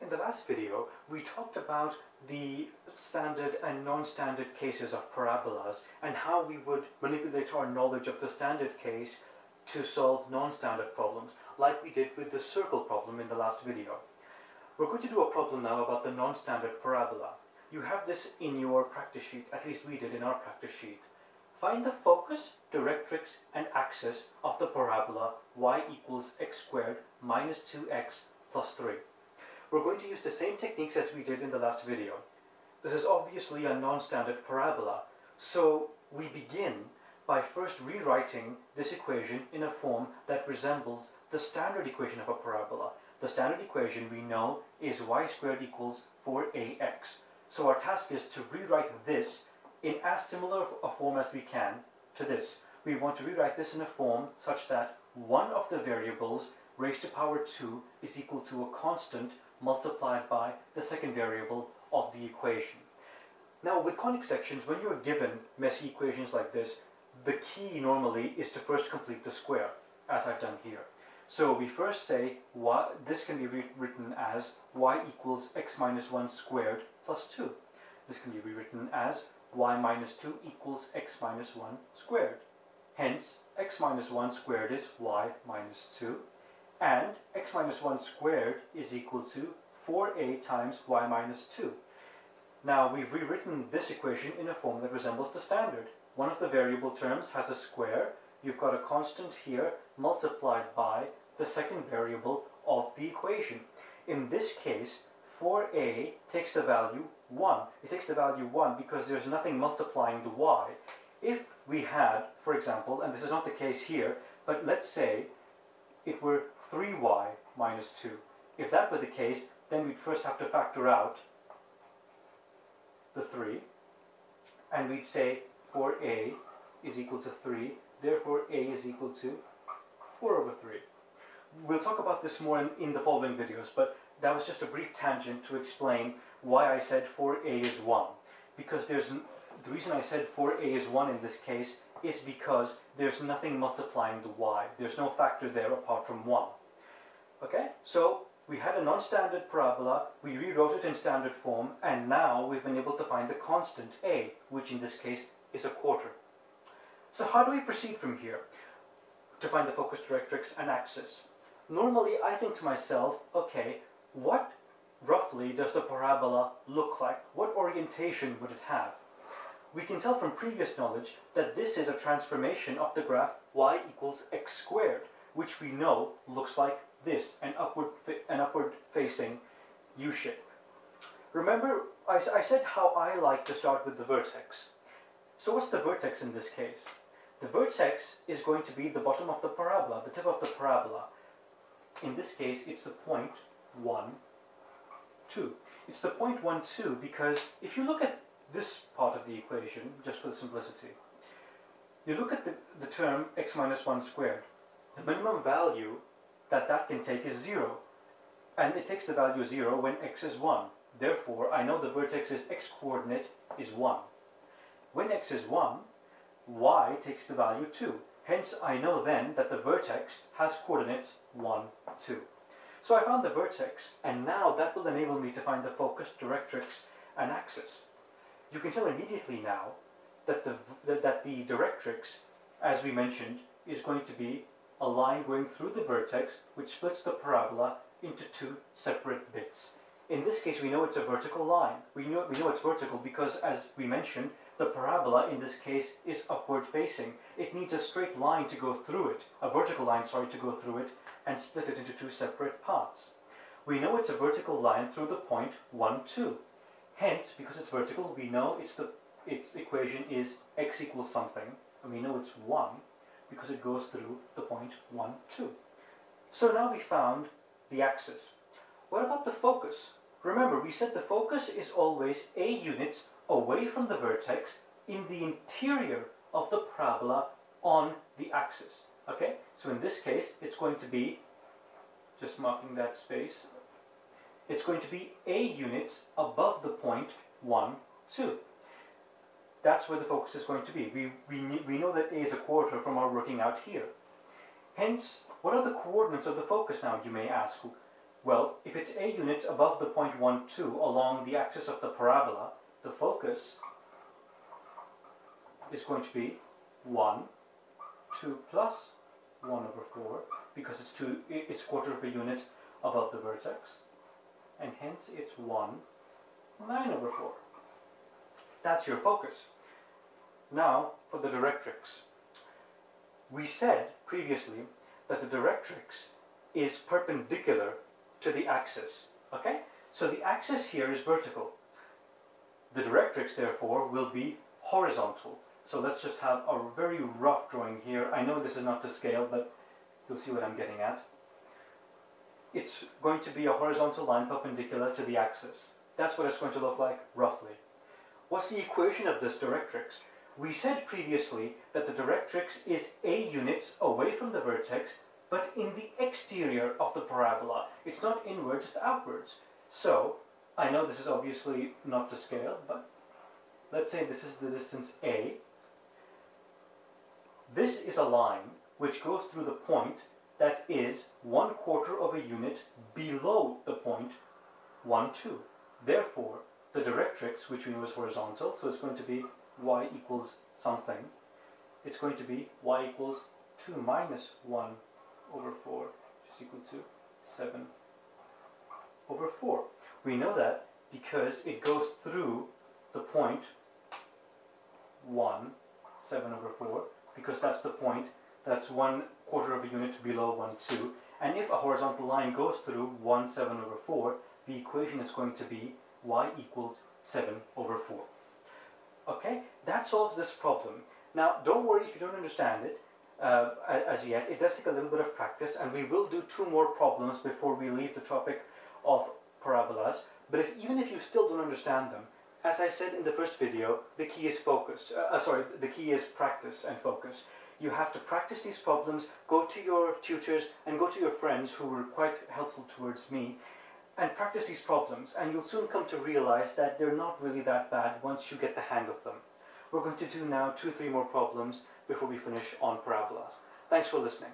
In the last video, we talked about the standard and non-standard cases of parabolas and how we would manipulate our knowledge of the standard case to solve non-standard problems, like we did with the circle problem in the last video. We're going to do a problem now about the non-standard parabola. You have this in your practice sheet, at least we did in our practice sheet. Find the focus, directrix, and axis of the parabola y equals x squared minus 2x plus 3. We're going to use the same techniques as we did in the last video. This is obviously a non-standard parabola, so we begin by first rewriting this equation in a form that resembles the standard equation of a parabola. The standard equation we know is y squared equals 4ax. So our task is to rewrite this in as similar a form as we can to this. We want to rewrite this in a form such that one of the variables raised to power 2 is equal to a constant multiplied by the second variable of the equation. Now with conic sections, when you're given messy equations like this, the key normally is to first complete the square, as I've done here. So we first say this can be rewritten as y equals x minus 1 squared plus 2. This can be rewritten as y minus 2 equals x minus 1 squared. Hence, x minus 1 squared is y minus 2. And x minus 1 squared is equal to 4a times y minus 2. Now we've rewritten this equation in a form that resembles the standard. One of the variable terms has a square. You've got a constant here multiplied by the second variable of the equation. In this case, 4a takes the value 1. It takes the value 1 because there's nothing multiplying the y. If we had, for example, and this is not the case here, but let's say it were 3y minus 2. If that were the case, then we'd first have to factor out the 3, and we'd say 4a is equal to 3, therefore a is equal to 4 over 3. We'll talk about this more in the following videos, but that was just a brief tangent to explain why I said 4a is 1. Because the reason I said 4a is 1 in this case is because there's nothing multiplying the y. There's no factor there apart from 1. Okay, so we had a non-standard parabola, we rewrote it in standard form, and now we've been able to find the constant a, which in this case is a quarter. So how do we proceed from here to find the focus, directrix, and axis? Normally I think to myself, okay, what roughly does the parabola look like? What orientation would it have? We can tell from previous knowledge that this is a transformation of the graph y equals x squared, which we know looks like this, an upward facing U-shape. Remember, I said how I like to start with the vertex. So what's the vertex in this case? The vertex is going to be the bottom of the parabola, the tip of the parabola. In this case, it's the point 1, 2. It's the point 1, 2 because if you look at this part of the equation, just for simplicity, you look at the term x minus 1 squared. The minimum value that can take is 0. And it takes the value 0 when x is 1. Therefore, I know the vertex's x-coordinate is 1. When x is 1, y takes the value 2. Hence, I know then that the vertex has coordinates 1, 2. So I found the vertex, and now that will enable me to find the focus, directrix, and axis. You can tell immediately now that the directrix, as we mentioned, is going to be a line going through the vertex which splits the parabola into two separate bits. In this case, we know it's a vertical line. We know it's vertical because, as we mentioned, the parabola in this case is upward facing. It needs a straight line to go through it, a vertical line, sorry, to go through it and split it into two separate parts. We know it's a vertical line through the point 1, 2. Hence, because it's vertical, we know its equation is x equals something, and we know it's 1 because it goes through the point 1, 2. So now we found the axis. What about the focus? Remember, we said the focus is always a units away from the vertex in the interior of the parabola on the axis. Okay, so in this case, it's going to be, just marking that space, it's going to be a units above the point 1, 2. That's where the focus is going to be. We know that a is a quarter from our working out here. Hence, what are the coordinates of the focus now, you may ask? Well, if it's a units above the point 1, 2 along the axis of the parabola, the focus is going to be 1, 2 plus 1 over 4, because it's quarter of a unit above the vertex, and hence it's 1, 9 over 4. That's your focus. Now, for the directrix. We said previously that the directrix is perpendicular to the axis, okay? So the axis here is vertical. The directrix, therefore, will be horizontal. So let's just have a very rough drawing here. I know this is not to scale, but you'll see what I'm getting at. It's going to be a horizontal line perpendicular to the axis. That's what it's going to look like, roughly. What's the equation of this directrix? We said previously that the directrix is a units away from the vertex, but in the exterior of the parabola. It's not inwards, it's outwards. So, I know this is obviously not to scale, but let's say this is the distance A. This is a line which goes through the point that is 1/4 of a unit below the point 1, 2. Therefore, the directrix, which we know is horizontal, so it's going to be y equals something. It's going to be y equals 2 minus 1 over 4, which is equal to 7 over 4. We know that because it goes through the point 1, 7 over 4, because that's the point that's 1/4 of a unit below 1, 2. And if a horizontal line goes through 1, 7 over 4, the equation is going to be y equals 7 over 4. Okay, that solves this problem. Now, don't worry if you don't understand it as yet. It does take a little bit of practice, and we will do 2 more problems before we leave the topic of parabolas. But even if you still don't understand them, as I said in the first video, the key is focus. The key is practice and focus. You have to practice these problems, go to your tutors, and go to your friends who were quite helpful towards me, and practice these problems, and you'll soon come to realize that they're not really that bad once you get the hang of them. We're going to do now 2-3 more problems before we finish on parabolas. Thanks for listening.